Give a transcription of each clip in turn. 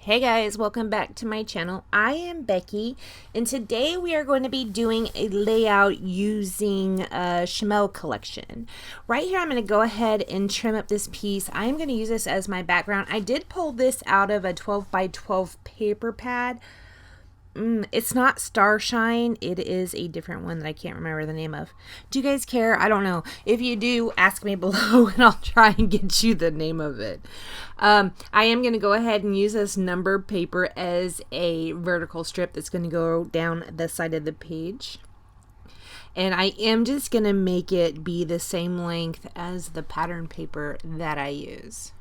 Hey guys, welcome back to my channel. I am Becky, and today we are going to be doing a layout using a Chamel collection. Right here I'm going to go ahead and trim up this piece. I'm going to use this as my background. I did pull this out of a 12 by 12 paper pad. It's not Starshine. It is a different one that I can't remember the name of. Do you guys care? I don't know. If you do, ask me below and I'll try and get you the name of it. I am going to go ahead and use this number paper as a vertical strip that's going to go down the side of the page. And I am just going to make it be the same length as the pattern paper that I use.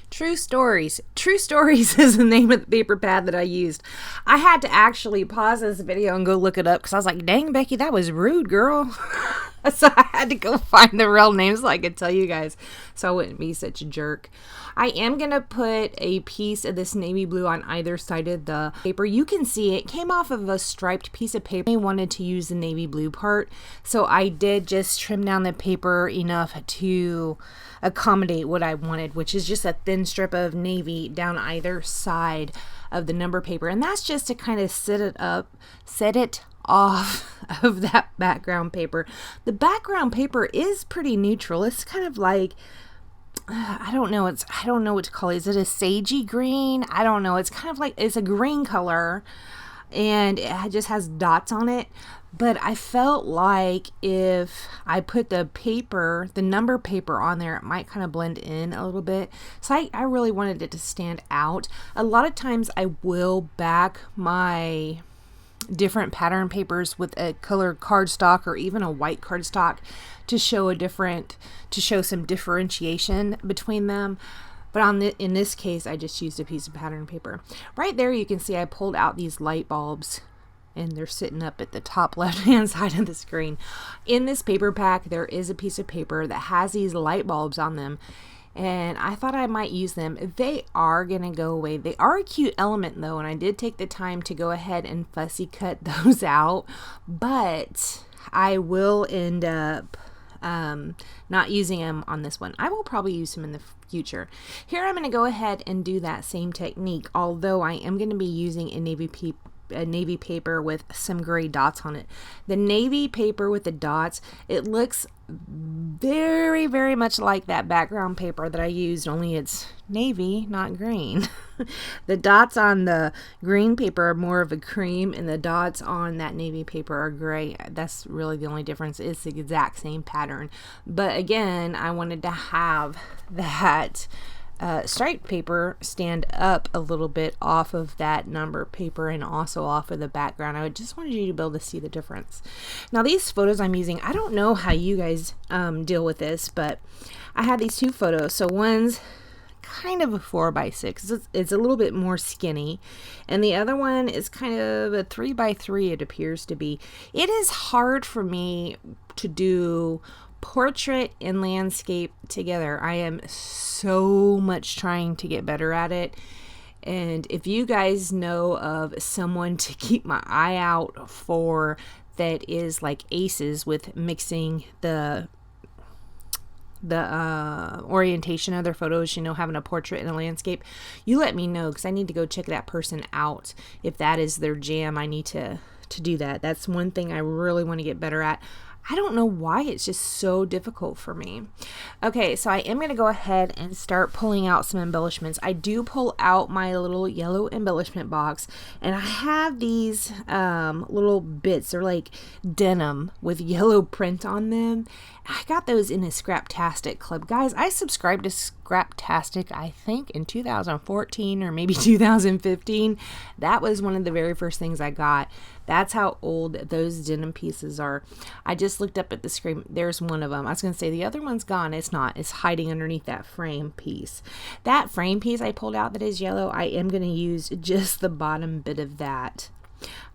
True Stories. True Stories is the name of the paper pad that I used. I had to actually pause this video and go look it up because I was like, dang, Becky, that was rude, girl. So I had to go find the real name so I could tell you guys so I wouldn't be such a jerk. I am going to put a piece of this navy blue on either side of the paper. You can see it came off of a striped piece of paper. I wanted to use the navy blue part, so I did just trim down the paper enough to accommodate what I wanted, which is just a thin strip of navy down either side of the number paper. And that's just to kind of set it off of that background paper. The background paper is pretty neutral. It's kind of like, I don't know what to call it. Is it a sagey green? I don't know. It's kind of like, it's a green color and it just has dots on it. But I felt like if I put the paper, the number paper on there, it might kind of blend in a little bit. So I really wanted it to stand out. A lot of times I will back my different pattern papers with a colored cardstock or even a white cardstock to show some differentiation between them. But in this case, I just used a piece of pattern paper. Right there, you can see I pulled out these light bulbs, and they're sitting up at the top left-hand side of the screen. In this paper pack, there is a piece of paper that has these light bulbs on them, and I thought I might use them. They are going to go away. They are a cute element, though, and I did take the time to go ahead and fussy cut those out, but I will end up not using them on this one. I will probably use them in the future. Here I'm going to go ahead and do that same technique, although I am going to be using a navy paper with some gray dots on it. The navy paper with the dots, it looks very, very much like that background paper that I used, only it's navy, not green. The dots on the green paper are more of a cream, and the dots on that navy paper are gray. That's really the only difference. It's the exact same pattern. But again, I wanted to have that striped paper stand up a little bit off of that number paper and also off of the background. I just wanted you to be able to see the difference. Now these photos I'm using, I don't know how you guys deal with this, but I have these two photos. So one's kind of a 4x6. It's a little bit more skinny, and the other one is kind of a 3x3, it appears to be. It is hard for me to do portrait and landscape together. I am so much trying to get better at it, and if you guys know of someone to keep my eye out for that is like aces with mixing the orientation of their photos, you know, having a portrait and a landscape, you let me know, because I need to go check that person out. If that is their jam, I need to do that. That's one thing I really want to get better at. I don't know why it's just so difficult for me. Okay, so I am going to go ahead and start pulling out some embellishments. I do pull out my little yellow embellishment box, and I have these little bits. They're like denim with yellow print on them. I got those in a Scraptastic club. Guys, I subscribed to Scraptastic, I think, in 2014 or maybe 2015. That was one of the very first things I got. That's how old those denim pieces are. I just looked up at the screen. There's one of them. I was going to say the other one's gone. It's not. It's hiding underneath that frame piece. That frame piece I pulled out that is yellow, I am going to use just the bottom bit of that.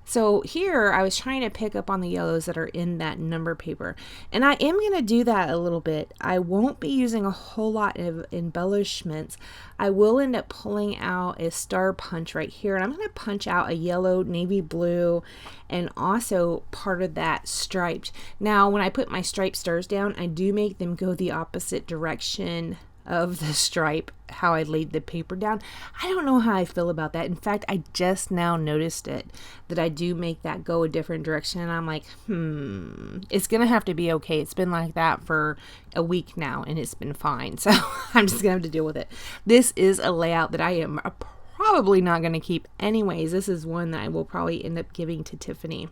So here I was trying to pick up on the yellows that are in that number paper, and I am going to do that a little bit. I won't be using a whole lot of embellishments. I will end up pulling out a star punch right here, and I'm going to punch out a yellow, navy blue, and also part of that striped. Now when I put my striped stars down, I do make them go the opposite direction of the stripe how I laid the paper down. I don't know how I feel about that. In fact, I just now noticed it, that I do make that go a different direction. And I'm like, it's going to have to be okay. It's been like that for a week now and it's been fine. So I'm just going to have to deal with it. This is a layout that I am probably not going to keep anyways. This is one that I will probably end up giving to Tiffany.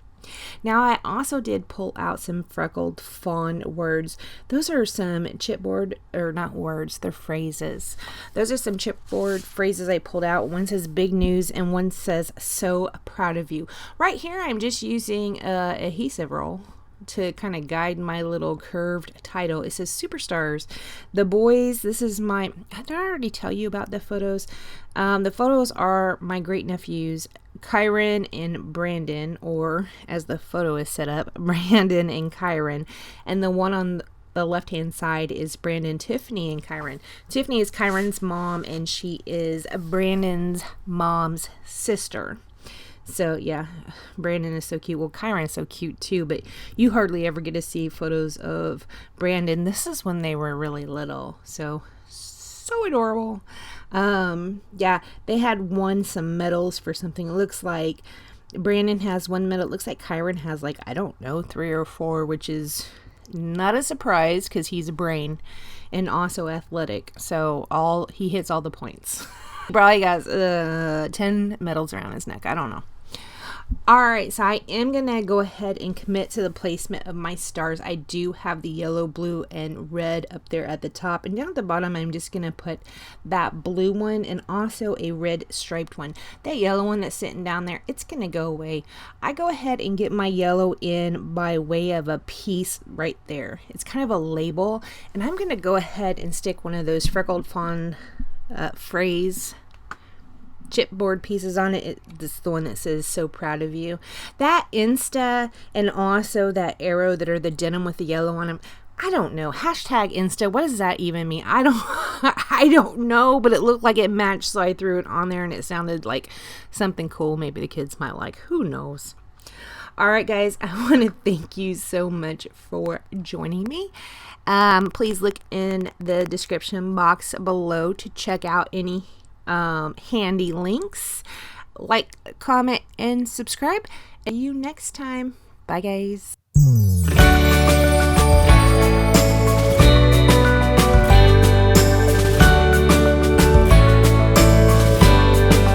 Now, I also did pull out some freckled fawn words. Those are some chipboard, or not words, they're phrases. Those are some chipboard phrases I pulled out. One says big news and one says so proud of you. Right here, I'm just using adhesive roll to kind of guide my little curved title. It says Superstars. The boys, this is my, did I already tell you about the photos? The photos are my great nephews, Kyron and Brandon, or as the photo is set up, Brandon and Kyron. And the one on the left hand side is Brandon, Tiffany, and Kyron. Tiffany is Kyron's mom and she is Brandon's mom's sister. So yeah, Brandon is so cute. Well, Kyron is so cute too, but you hardly ever get to see photos of Brandon. This is when they were really little. So adorable. Yeah, they had won some medals for something. It looks like Brandon has one medal. It looks like Kyron has, like, I don't know, 3 or 4, which is not a surprise because he's a brain and also athletic. So he hits all the points. Probably got 10 medals around his neck. I don't know. Alright, so I am going to go ahead and commit to the placement of my stars. I do have the yellow, blue, and red up there at the top. And down at the bottom, I'm just going to put that blue one and also a red striped one. That yellow one that's sitting down there, it's going to go away. I go ahead and get my yellow in by way of a piece right there. It's kind of a label. And I'm going to go ahead and stick one of those freckled fawn phrase chipboard pieces on it. This is the one that says so proud of you. That Insta and also that arrow that are the denim with the yellow on them, I don't know. Hashtag Insta, what does that even mean? I don't know, but it looked like it matched, so I threw it on there and it sounded like something cool maybe the kids might like. Who knows? Alright guys, I want to thank you so much for joining me. Please look in the description box below to check out any handy links. Like, comment, and subscribe. See you next time. Bye guys.